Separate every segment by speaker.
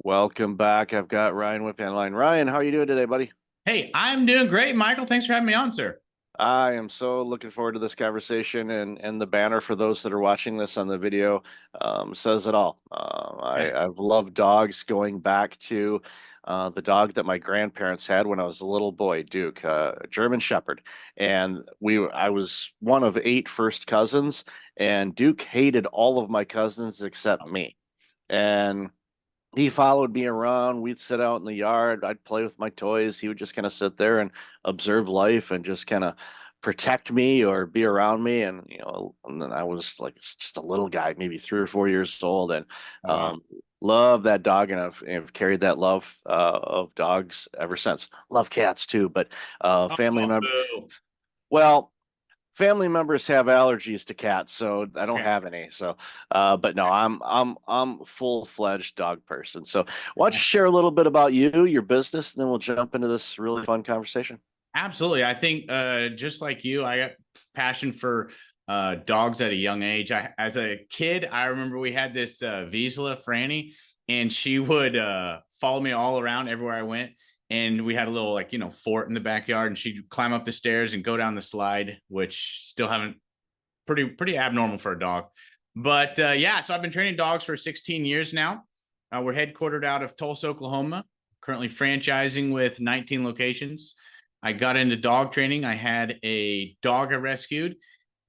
Speaker 1: Welcome back. I've got Ryan Whip on the line. Ryan, how are you doing today, buddy?
Speaker 2: Hey, I'm doing great, Michael. Thanks for having me on, sir.
Speaker 1: I am so looking forward to this conversation, and the banner for those that are watching this on the video says it all. I've loved dogs going back to the dog that my grandparents had when I was a little boy, Duke, a German Shepherd, and I was one of eight first cousins, and Duke hated all of my cousins except me. And he followed me around. We'd sit out in the yard. I'd play with my toys. He would just kind of sit there and observe life and just kind of protect me or be around me. And then I was like just a little guy, maybe 3 or 4 years old, and
Speaker 2: Wow.
Speaker 1: um, love that dog, and I've carried that love of dogs ever since. Love cats too, but family
Speaker 2: Oh,
Speaker 1: member.
Speaker 2: boo.
Speaker 1: Well, family members have allergies to cats, so I don't
Speaker 2: Okay.
Speaker 1: have any. But no, I'm full-fledged dog person. So why don't you share a little bit about you, your business, and then we'll jump into this really fun conversation.
Speaker 2: Absolutely. I think just like you, I got passion for dogs at a young age. As a kid, I remember we had this Vizsla Franny, and she would follow me all around everywhere I went. And we had a little fort in the backyard, and she'd climb up the stairs and go down the slide, which still haven't pretty abnormal for a dog. But yeah, so I've been training dogs for 16 years now. We're headquartered out of Tulsa, Oklahoma, currently franchising with 19 locations. I got into dog training. I had a dog I rescued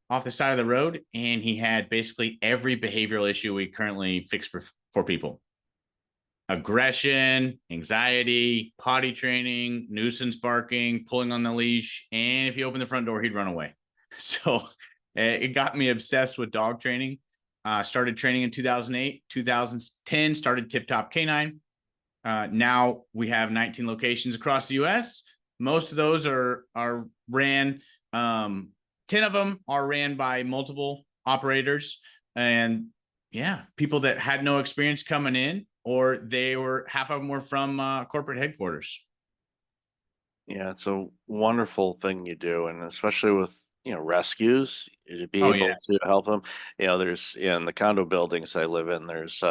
Speaker 2: off the side of the road, and he had basically every behavioral issue we currently fix for people: aggression, anxiety, potty training, nuisance barking, pulling on the leash. And if you open the front door, he'd run away. So it got me obsessed with dog training. Started training in 2008, 2010, started Tip Top Canine. Now we have 19 locations across the US. Most of those are ran, 10 of them are ran by multiple operators. And yeah, people that had no experience coming in, or they were half of them were from corporate headquarters.
Speaker 1: Yeah, it's a wonderful thing you do, and especially with rescues, to be
Speaker 2: Oh yeah,
Speaker 1: able to help them. There's in the condo buildings I live in, there's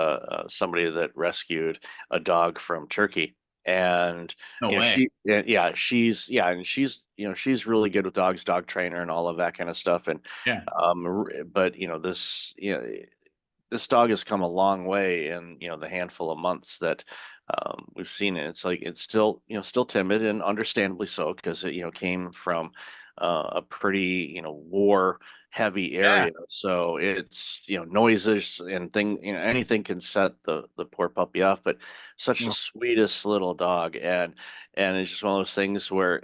Speaker 1: somebody that rescued a dog from Turkey, and
Speaker 2: no way.
Speaker 1: she's really good with dogs, dog trainer, and all of that kind of stuff. And
Speaker 2: Yeah.
Speaker 1: but this dog has come a long way in the handful of months that we've seen it. It's like it's still still timid, and understandably so, because it came from a pretty war heavy
Speaker 2: Yeah.
Speaker 1: area. So it's noises and anything can set the poor puppy off. But such the sweetest little dog, and it's just one of those things where,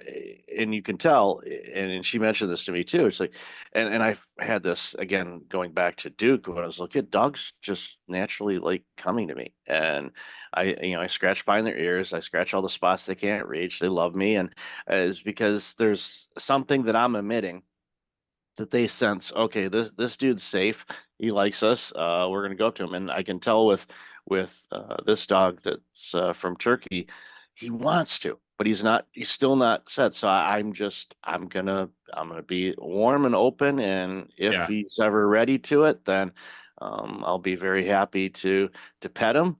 Speaker 1: and you can tell, and she mentioned this to me too. It's like, and I've had this again going back to Duke when I was a kid. Dogs just naturally like coming to me, and I scratch behind their ears. I scratch all the spots they can't reach. They love me, and it's because there's something that I'm emitting that they sense. Okay, this dude's safe. He likes us. We're gonna go up to him, and I can tell with this dog that's from Turkey, he wants to, but he's not. He's still not set. So I'm gonna be warm and open, and if
Speaker 2: Yeah.
Speaker 1: he's ever ready to it, then I'll be very happy to pet him.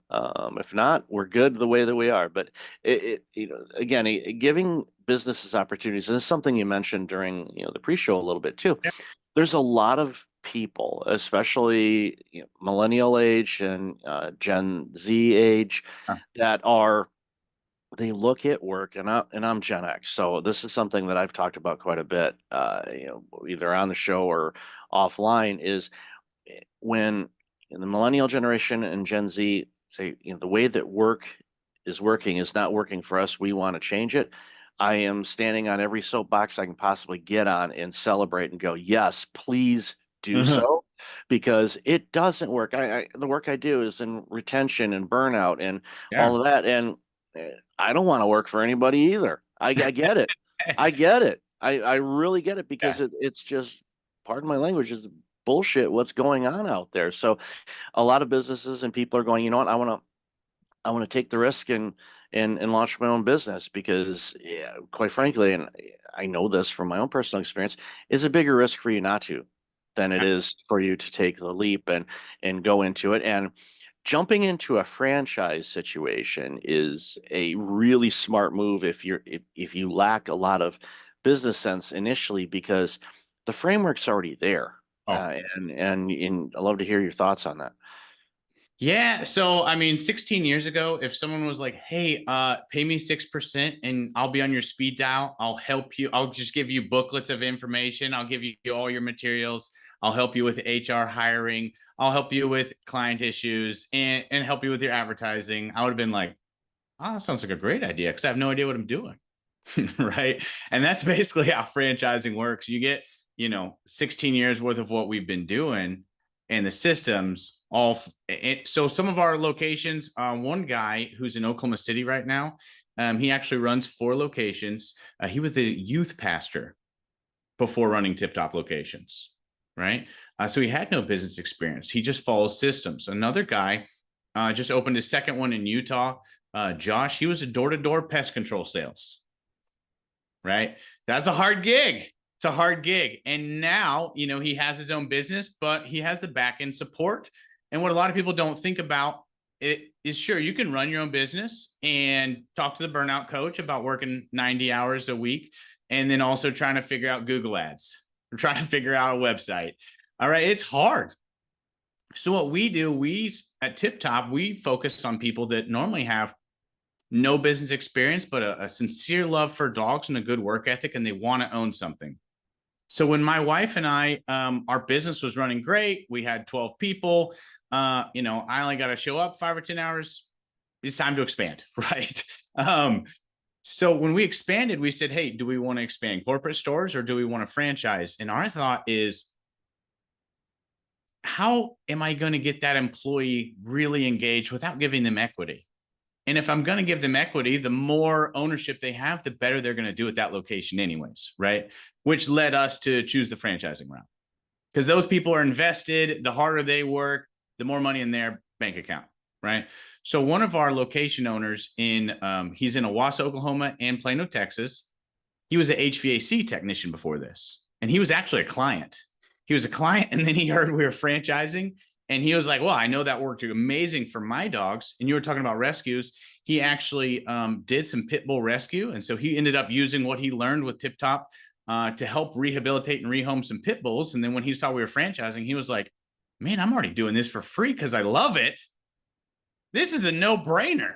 Speaker 1: If not, we're good the way that we are. But again, giving businesses opportunities, and it's something you mentioned during the pre-show a little bit too.
Speaker 2: Yeah.
Speaker 1: There's a lot of people, especially millennial age and Gen Z age, that are they look at work, and I'm Gen X, so this is something that I've talked about quite a bit, either on the show or offline, is when in the millennial generation and Gen Z say, the way that work is working is not working for us. We want to change it. I am standing on every soapbox I can possibly get on and celebrate and go, yes, please do
Speaker 2: Mhm.
Speaker 1: so, because it doesn't work. The work I do is in retention and burnout and all
Speaker 2: Yeah.
Speaker 1: of that, and I don't want to work for anybody either. I get it. I get it. I really get it, because
Speaker 2: Yeah.
Speaker 1: it's just, pardon my language, is bullshit what's going on out there. So a lot of businesses and people are going, you know what, I want to take the risk and launch my own business, because yeah, quite frankly, and I know this from my own personal experience, is a bigger risk for you not to than it is for you to take the leap and go into it. And jumping into a franchise situation is a really smart move if you lack a lot of business sense initially, because the framework's already there.
Speaker 2: Oh,
Speaker 1: And I'd love to hear your thoughts on that.
Speaker 2: yeah. So, I mean, 16 years ago, if someone was like, hey, pay me 6% and I'll be on your speed dial, I'll help you. I'll just give you booklets of information. I'll give you all your materials. I'll help you with HR hiring. I'll help you with client issues and help you with your advertising. I would have been like, oh, that sounds like a great idea because I have no idea what I'm doing. Right. And that's basically how franchising works. You get, 16 years worth of what we've been doing and the systems all. So some of our locations, one guy who's in Oklahoma City right now, he actually runs 4 locations. He was a youth pastor before running Tip Top locations. Right. So he had no business experience. He just follows systems. Another guy just opened his second one in Utah. Josh, he was a door-to-door pest control sales. Right. That's a hard gig. It's a hard gig. And now, he has his own business, but he has the back end support. And what a lot of people don't think about it is, sure, you can run your own business and talk to the burnout coach about working 90 hours a week and then also trying to figure out Google ads or trying to figure out a website. All right. It's hard. So what we do, we at Tip Top, we focus on people that normally have no business experience, but a sincere love for dogs and a good work ethic, and they want to own something. So when my wife and I, our business was running great, we had 12 people. I only got to show up 5 or 10 hours. It's time to expand, right? So when we expanded, we said, hey, do we want to expand corporate stores or do we want to franchise? And our thought is, how am I going to get that employee really engaged without giving them equity? And if I'm going to give them equity, the more ownership they have, the better they're going to do at that location anyways, right? Which led us to choose the franchising route. Because those people are invested, the harder they work, the more money in their bank account, right? So one of our location owners he's in Owasso, Oklahoma and Plano, Texas. He was an HVAC technician before this. And he was actually a client. He was a client and then he heard we were franchising and he was like, well, I know that worked amazing for my dogs. And you were talking about rescues. He actually did some pit bull rescue. And so he ended up using what he learned with Tip Top to help rehabilitate and rehome some pit bulls. And then when he saw we were franchising, he was like, man, I'm already doing this for free because I love it. This is a no brainer.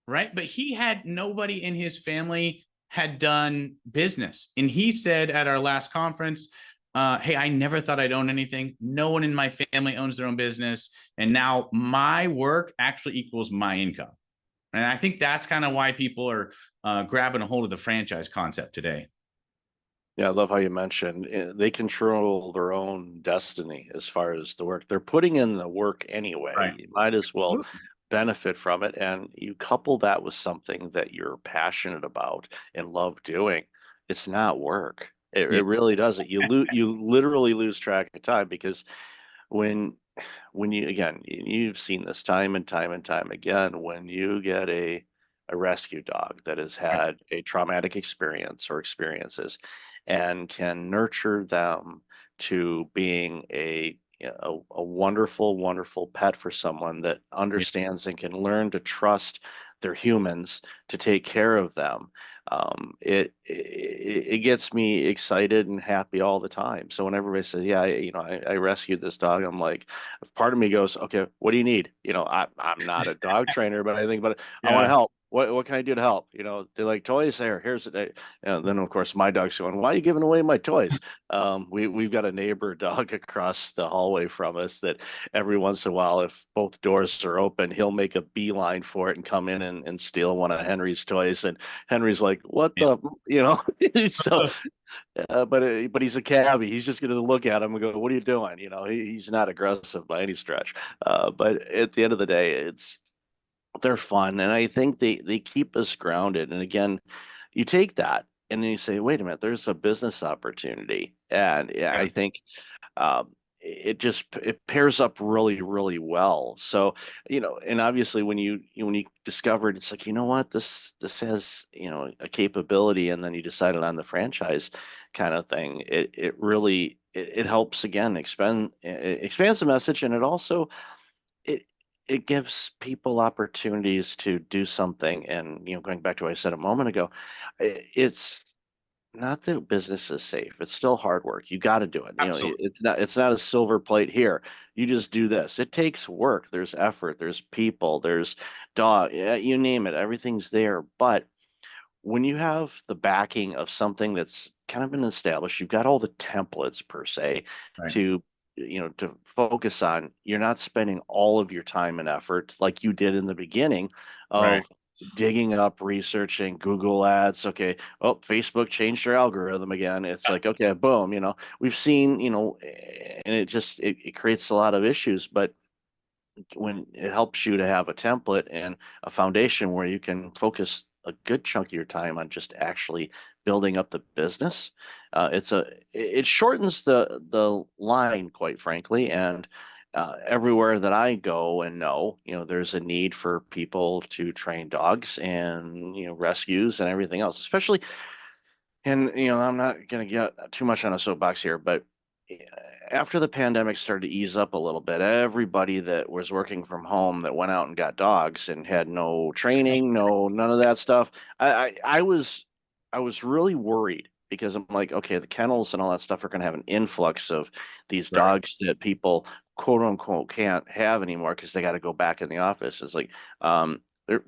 Speaker 2: Right. But he had nobody in his family had done business. And he said at our last conference, hey, I never thought I'd own anything. No one in my family owns their own business. And now my work actually equals my income. And I think that's kind of why people are grabbing a hold of the franchise concept today.
Speaker 1: Yeah, I love how you mentioned they control their own destiny as far as the work. They're putting in the work anyway.
Speaker 2: Right.
Speaker 1: You might as well benefit from it. And you couple that with something that you're passionate about and love doing. It's not work.
Speaker 2: Yeah.
Speaker 1: It really doesn't. You literally lose track of time because when you again, you've seen this time and time and time again, when you get a rescue dog that has had a traumatic experience or experiences and can nurture them to being a wonderful, wonderful pet for someone that
Speaker 2: Yeah.
Speaker 1: understands and can learn to trust their humans to take care of them. It gets me excited and happy all the time. So when everybody says, "Yeah, I rescued this dog," I'm like, part of me goes, "Okay, what do you need?" I'm not a dog trainer, but I think, but I want to
Speaker 2: Yeah.
Speaker 1: help. What can I do to help? Do you like toys? Here's it. And then of course my dog's going, "Why are you giving away my toys?" We've got a neighbor dog across the hallway from us that every once in a while, if both doors are open, he'll make a beeline for it and come in and steal one of Henry's toys. And Henry's like, "What
Speaker 2: Yeah.
Speaker 1: the?" So, but he's a cabbie. He's just going to look at him and go, "What are you doing?" He's not aggressive by any stretch. But at the end of the day, they're fun, and I think they keep us grounded. And again, you take that and then you say, wait a minute, there's a business opportunity. And yeah,
Speaker 2: Yeah.
Speaker 1: I think it pairs up really, really well. So, and obviously when you discovered, it's like, you know what, this has, a capability, and then you decided on the franchise kind of thing. It really it helps again expands the message, and it also it it gives people opportunities to do something. And, going back to what I said a moment ago, it's not that business is safe. It's still hard work. You got to do it.
Speaker 2: Absolutely.
Speaker 1: It's not a silver plate here. You just do this. It takes work. There's effort. There's people. There's dog. Yeah, you name it. Everything's there. But when you have the backing of something that's kind of been established, you've got all the templates per se
Speaker 2: Right.
Speaker 1: to focus on. You're not spending all of your time and effort like you did in the beginning
Speaker 2: Right.
Speaker 1: of digging up, researching Google ads. Okay, oh, Facebook changed their algorithm again. It's like, okay, boom, we've seen, and it creates a lot of issues, but when it helps you to have a template and a foundation where you can focus a good chunk of your time on just actually building up the business. It shortens the line, quite frankly, and everywhere that I go and know, there's a need for people to train dogs and rescues and everything else, especially. And I'm not going to get too much on a soapbox here, but after the pandemic started to ease up a little bit, everybody that was working from home that went out and got dogs and had no training, none of that stuff. I was really worried because I'm like, okay, the kennels and all that stuff are going to have an influx of these
Speaker 2: Right.
Speaker 1: dogs that people quote unquote can't have anymore because they got to go back in the office. It's like,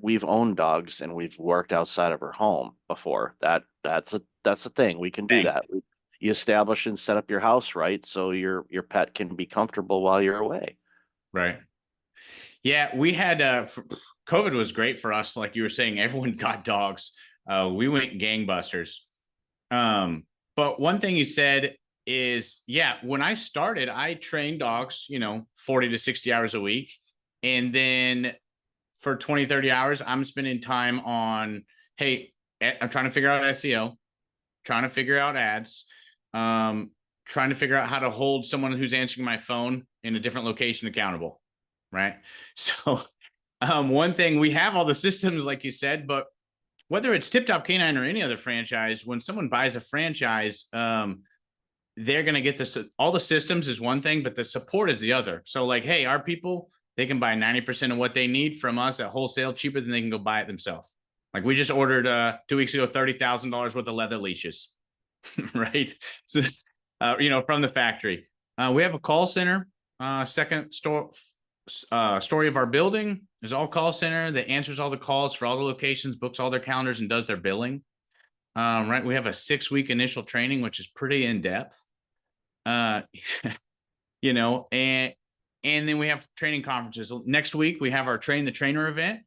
Speaker 1: we've owned dogs and we've worked outside of our home before. That's a thing. We can do
Speaker 2: Thing.
Speaker 1: that. You establish and set up your house right so your pet can be comfortable while you're away.
Speaker 2: Right. Yeah, we had COVID was great for us. Like you were saying, everyone got dogs. We went gangbusters. But one thing you said is, yeah, when I started, I trained dogs, 40 to 60 hours a week. And then for 20, 30 hours, I'm spending time on, hey, I'm trying to figure out SEO, trying to figure out ads, um, trying to figure out how to hold someone who's answering my phone in a different location accountable. Right. So, one thing, we have all the systems, like you said, but whether it's Tip Top Canine or any other franchise, when someone buys a franchise, they're going to get this. All the systems is one thing, but the support is the other. So, like, hey, our people, they can buy 90% of what they need from us at wholesale cheaper than they can go buy it themselves. Like, we just ordered 2 weeks ago $30,000 worth of leather leashes, right? So, from the factory. We have a call center. Second story of our building is all call center that answers all the calls for all the locations, books all their calendars, and does their billing. Right. We have a 6-week initial training, which is pretty in depth. Uh, and then we have training conferences. Next week, we have our Train the Trainer event.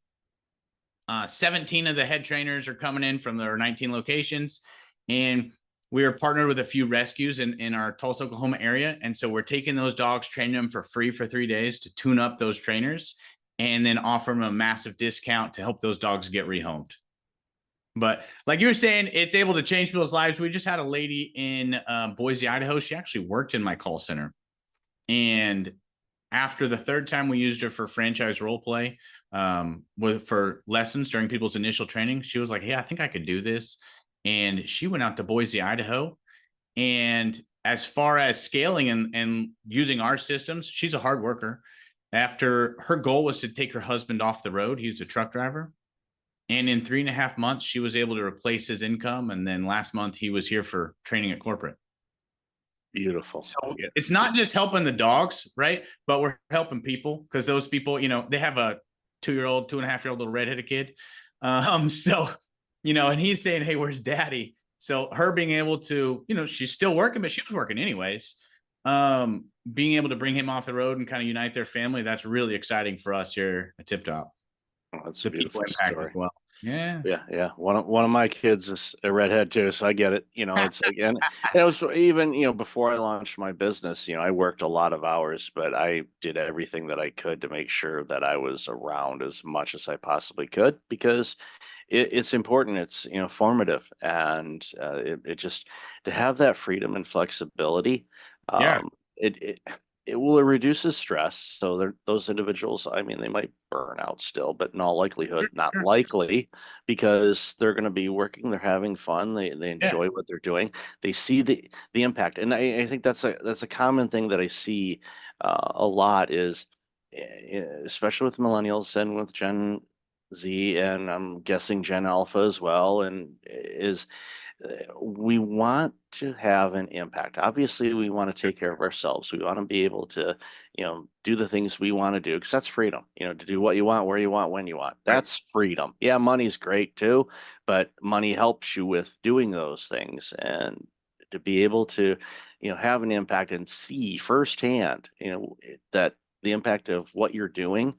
Speaker 2: 17 of the head trainers are coming in from their 19 locations. And we are partnered with a few rescues in our Tulsa, Oklahoma area. And so we're taking those dogs, training them for free for 3 days to tune up those trainers and then offer them a massive discount to help those dogs get rehomed. But like you were saying, it's able to change people's lives. We just had a lady in Boise, Idaho. She actually worked in my call center. And after the third time we used her for franchise role play, for lessons during people's initial training, she was like, hey, I think I could do this. And she went out to Boise, Idaho. And as far as scaling and using our systems, she's a hard worker. After her goal was to take her husband off the road, he's a truck driver. And in 3.5 months, she was able to replace his income. And then last month, he was here for training at corporate.
Speaker 1: Beautiful.
Speaker 2: So
Speaker 1: Yeah.
Speaker 2: it's not just helping the dogs, right? But we're helping people because those people, they have a 2-year-old, 2.5-year-old little redheaded kid. So, and he's saying, hey, where's daddy? So her being able to, she's still working, but she was working anyways. Being able to bring him off the road and kind of unite their family, that's really exciting for us here at Tip Top.
Speaker 1: Oh, that's a
Speaker 2: The people
Speaker 1: beautiful
Speaker 2: impact as
Speaker 1: story.
Speaker 2: well. Yeah.
Speaker 1: Yeah. One of my kids is a redhead too, so I get it. It's like, and it was even, before I launched my business, I worked a lot of hours, but I did everything that I could to make sure that I was around as much as I possibly could because it's important. It's, formative, and it just to have that freedom and flexibility.
Speaker 2: Yeah.
Speaker 1: It will reduces stress. So those individuals, I mean, they might burn out still, but in all likelihood, not
Speaker 2: Sure.
Speaker 1: likely because they're going to be working, they're having fun, they
Speaker 2: Yeah.
Speaker 1: enjoy what they're doing, they see the impact. And I think that's a common thing that I see a lot is especially with millennials and with Gen Z, and I'm guessing Gen Alpha as well, and is we want to have an impact. Obviously, we want to take care of ourselves. We want to be able to, do the things we want to do because that's freedom, to do what you want, where you want, when you want.
Speaker 2: Right.
Speaker 1: That's freedom. Yeah, money's great too, but money helps you with doing those things and to be able to, have an impact and see firsthand, that the impact of what you're doing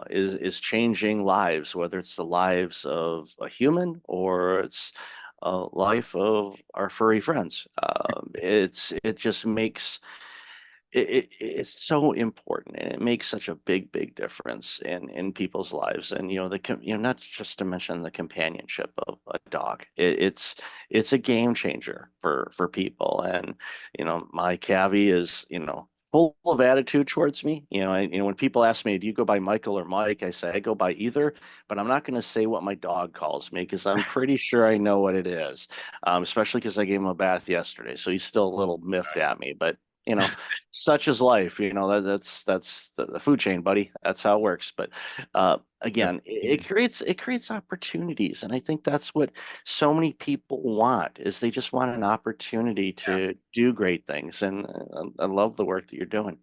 Speaker 1: is changing lives, whether it's the lives of a human or it's life of our furry friends. It just makes it's so important, and it makes such a big difference in people's lives. And not just to mention the companionship of a dog. It's a game changer for people. And my Cavi is full of attitude towards me. When people ask me, do you go by Michael or Mike? I say I go by either, but I'm not going to say what my dog calls me because I'm pretty sure I know what it is. Especially because I gave him a bath yesterday, so he's still a little miffed at me. But you know, such is life. That's the food chain, buddy. That's how it works. But again, it creates opportunities, and I think that's what so many people want is they just want an opportunity
Speaker 2: Yeah.
Speaker 1: to do great things. And I love the work that you're doing.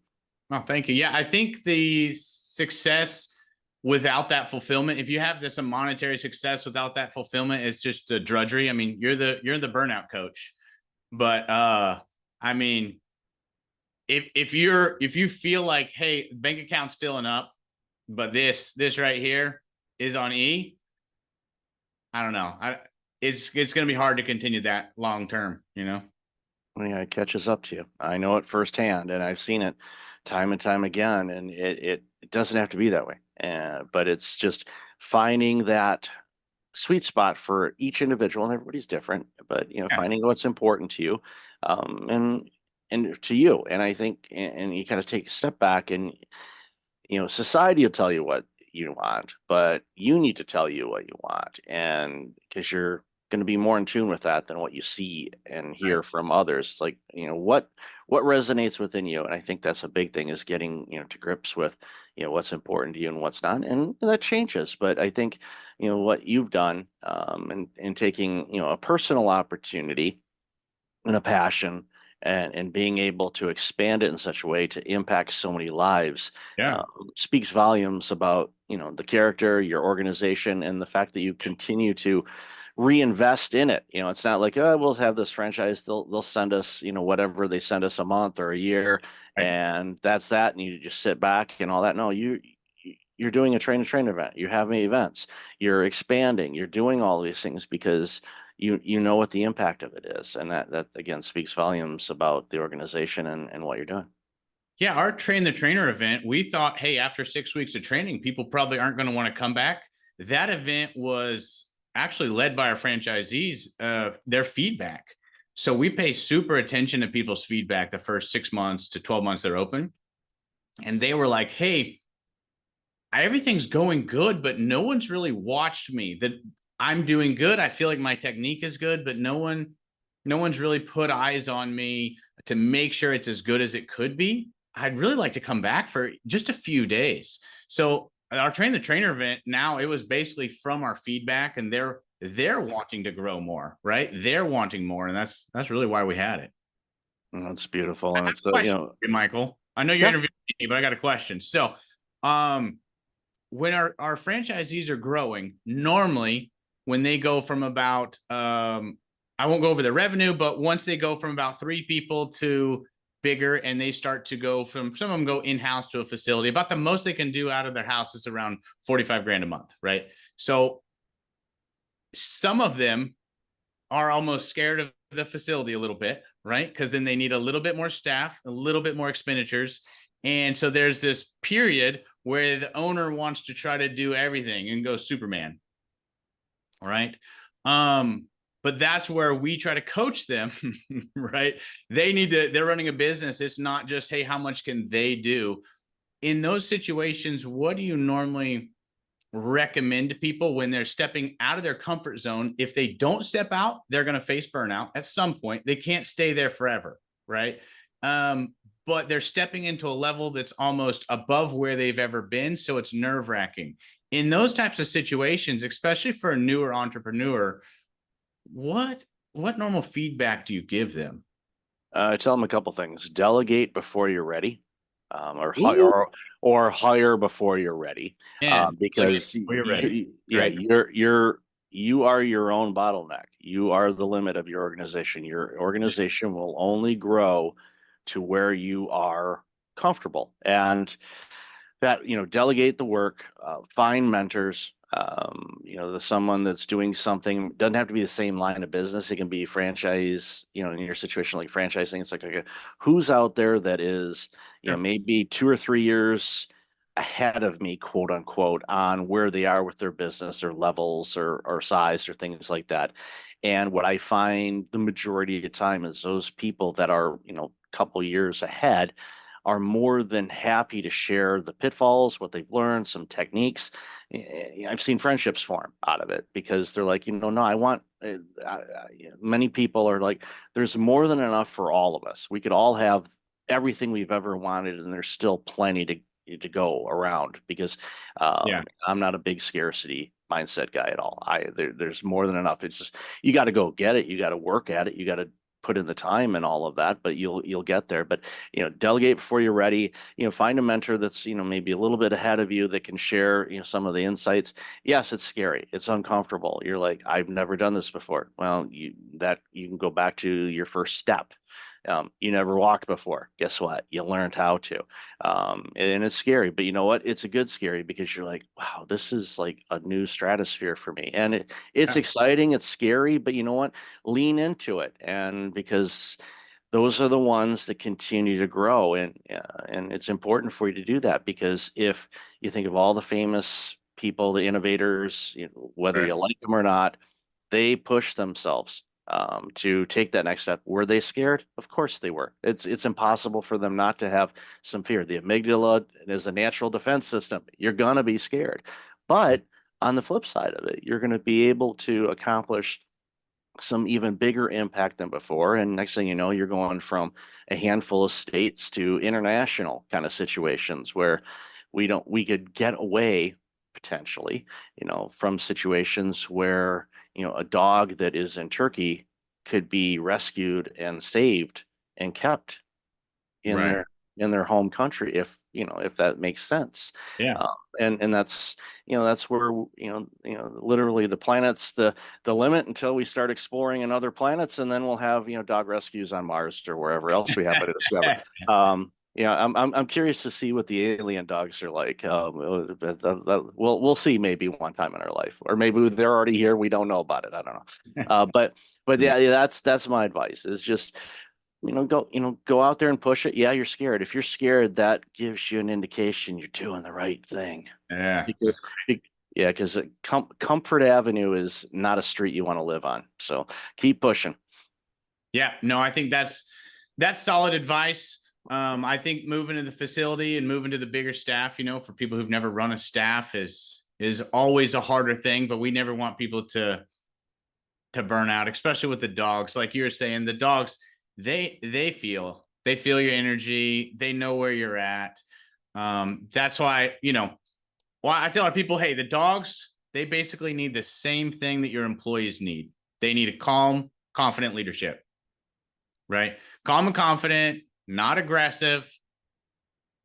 Speaker 2: Oh, thank you. Yeah, I think the success without that fulfillment, if you have this monetary success without that fulfillment, it's just a drudgery. I mean, you're the burnout coach. But I mean, if you feel like, hey, bank account's filling up, but this right here is on E, I don't know. It's going to be hard to continue that long term, you know?
Speaker 1: Yeah, it catches up to you. I know it firsthand, and I've seen it time and time again. And it doesn't have to be that way. But it's just finding that sweet spot for each individual, and everybody's different. But
Speaker 2: Yeah.
Speaker 1: finding what's important to you, and to you. And I think, and you kind of take a step back, and society will tell you what you want, but you need to tell you what you want. And because you're going to be more in tune with that than what you see and hear from others. It's like, what resonates within you. And I think that's a big thing is getting, to grips with, what's important to you and what's not. And that changes. But I think, what you've done, and taking, a personal opportunity and a passion, and being able to expand it in such a way to impact so many lives,
Speaker 2: Yeah.
Speaker 1: speaks volumes about the character, your organization, and the fact that you continue to reinvest in it. It's not like, oh, we'll have this franchise, they'll send us whatever they send us a month or a year,
Speaker 2: Right.
Speaker 1: and that's that, and you just sit back and all that. No, you're doing a train event, you're having events, you're expanding, you're doing all these things because you know what the impact of it is. And that again speaks volumes about the organization and what you're doing.
Speaker 2: Yeah, our train the trainer event, we thought, hey, after 6 weeks of training, people probably aren't going to want to come back. That event was actually led by our franchisees, their feedback. So we pay super attention to people's feedback the first 6 months to 12 months they're open. And they were like, hey, everything's going good, but no one's really watched me. That I'm doing good. I feel like my technique is good, but no one's really put eyes on me to make sure it's as good as it could be. I'd really like to come back for just a few days. So our train the trainer event, now it was basically from our feedback, and they're wanting to grow more, right? They're wanting more, and that's really why we had it.
Speaker 1: And that's beautiful.
Speaker 2: I
Speaker 1: And
Speaker 2: have
Speaker 1: it's
Speaker 2: a question for you, Michael. I know you're
Speaker 1: yeah.
Speaker 2: interviewing me, but I got a question. So, um, when our franchisees are growing, normally when they go from about I won't go over the revenue, but once they go from about 3 people to bigger, and they start to go from, some of them go in-house to a facility, about the most they can do out of their house is around 45 grand a month, right? So some of them are almost scared of the facility a little bit, right? Because then they need a little bit more staff, a little bit more expenditures. And so there's this period where the owner wants to try to do everything and go Superman. All right. But that's where we try to coach them, right? They're running a business. It's not just, hey, how much can they do? In those situations, what do you normally recommend to people when they're stepping out of their comfort zone? If they don't step out, they're going to face burnout at some point. They can't stay there forever, right? but they're stepping into a level that's almost above where they've ever been. So it's nerve wracking in those types of situations, especially for a newer entrepreneur. What normal feedback do you give them?
Speaker 1: I tell them a couple things. Delegate before you're ready,
Speaker 2: Ooh,
Speaker 1: or hire before you're ready.
Speaker 2: and
Speaker 1: Because
Speaker 2: we're ready.
Speaker 1: yeah,
Speaker 2: Great.
Speaker 1: you are your own bottleneck. You are the limit of your organization. Your organization will only grow to where you are comfortable. And that, delegate the work, find mentors. Someone that's doing something doesn't have to be the same line of business. It can be franchise, in your situation like franchising. It's like, okay, who's out there that is,
Speaker 2: Sure.
Speaker 1: maybe 2 or 3 years ahead of me, quote unquote, on where they are with their business or levels or size or things like that. And what I find the majority of the time is those people that are, couple years ahead are more than happy to share the pitfalls, what they've learned, some techniques. I've seen friendships form out of it because they're like, no, I want. Many people are like, there's more than enough for all of us. We could all have everything we've ever wanted, and there's still plenty to go around because
Speaker 2: Yeah.
Speaker 1: I'm not a big scarcity mindset guy at all. There's more than enough. It's just you got to go get it. You got to work at it. You got to put in the time and all of that, but you'll get there. But delegate before you're ready. Find a mentor that's maybe a little bit ahead of you that can share some of the insights. Yes, it's scary. It's uncomfortable. You're like, I've never done this before. Well, you can go back to your first step. You never walked before. Guess what? You learned how to. And it's scary, but you know what? It's a good scary because you're like, wow, this is like a new stratosphere for me. And it's
Speaker 2: Yeah.
Speaker 1: exciting, it's scary, but you know what? Lean into it. And because those are the ones that continue to grow. And it's important for you to do that because if you think of all the famous people, the innovators, whether
Speaker 2: Right.
Speaker 1: you like them or not, they push themselves to take that next step. Were they scared? Of course they were. It's impossible for them not to have some fear. The amygdala is a natural defense system. You're gonna be scared, but on the flip side of it, you're going to be able to accomplish some even bigger impact than before. And next thing you know, you're going from a handful of states to international kind of situations where we could get away potentially, from situations where, a dog that is in Turkey could be rescued and saved and kept in
Speaker 2: Right.
Speaker 1: their home country if that makes sense.
Speaker 2: Yeah.
Speaker 1: uh, and that's where literally the planet's the limit until we start exploring in other planets, and then we'll have dog rescues on Mars or wherever else we happen to discover. I'm curious to see what the alien dogs are like. We'll see maybe one time in our life, or maybe they're already here, we don't know about it, I don't know. But yeah, that's my advice is just go out there and push it. Yeah, you're scared. If you're scared, that gives you an indication you're doing the right thing.
Speaker 2: Yeah.
Speaker 1: Because, yeah, because Comfort Avenue is not a street you want to live on. So keep pushing.
Speaker 2: Yeah, no, I think that's solid advice. I think moving to the facility and moving to the bigger staff, for people who've never run a staff is always a harder thing, but we never want people to burn out, especially with the dogs. Like you were saying, the dogs, they feel your energy, they know where you're at. That's why, well, I tell our people, hey, the dogs, they basically need the same thing that your employees need. They need a calm, confident leadership. Right? Calm and confident, not aggressive,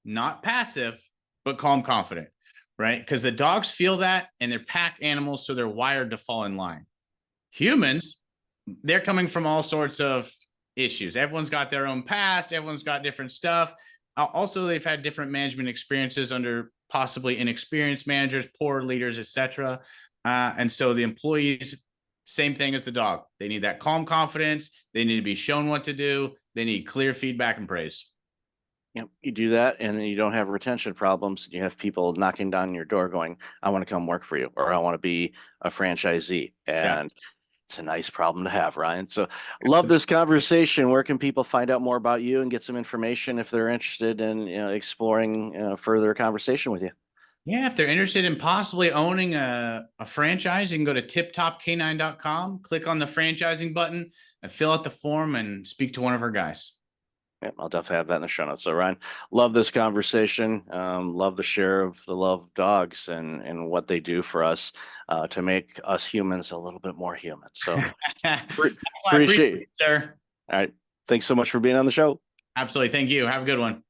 Speaker 2: not passive, but calm, confident, right? Because the dogs feel that and they're pack animals, so they're wired to fall in line. Humans, they're coming from all sorts of issues. Everyone's got their own past, everyone's got different stuff. Also, they've had different management experiences under possibly inexperienced managers, poor leaders, etc. And so the employees, same thing as the dog. They need that calm confidence. They need to be shown what to do. They need clear feedback and praise.
Speaker 1: You do that, and then you don't have retention problems. You have people knocking down your door going, I want to come work for you, or I want to be a franchisee.
Speaker 2: Yeah.
Speaker 1: And it's a nice problem to have, Ryan. So love this conversation. Where can people find out more about you and get some information if they're interested in exploring further conversation with you?
Speaker 2: Yeah, if they're interested in possibly owning a franchise, you can go to tiptopk9.com, click on the franchising button, and fill out the form and speak to one of our guys.
Speaker 1: Yeah, I'll definitely have that in the show notes. So Ryan, love this conversation. Love the share of the love of dogs and what they do for us to make us humans a little bit more human. So
Speaker 2: I appreciate
Speaker 1: appreciate
Speaker 2: it,
Speaker 1: it.
Speaker 2: sir.
Speaker 1: All right. Thanks so much for being on the show.
Speaker 2: Absolutely. Thank you. Have a good one.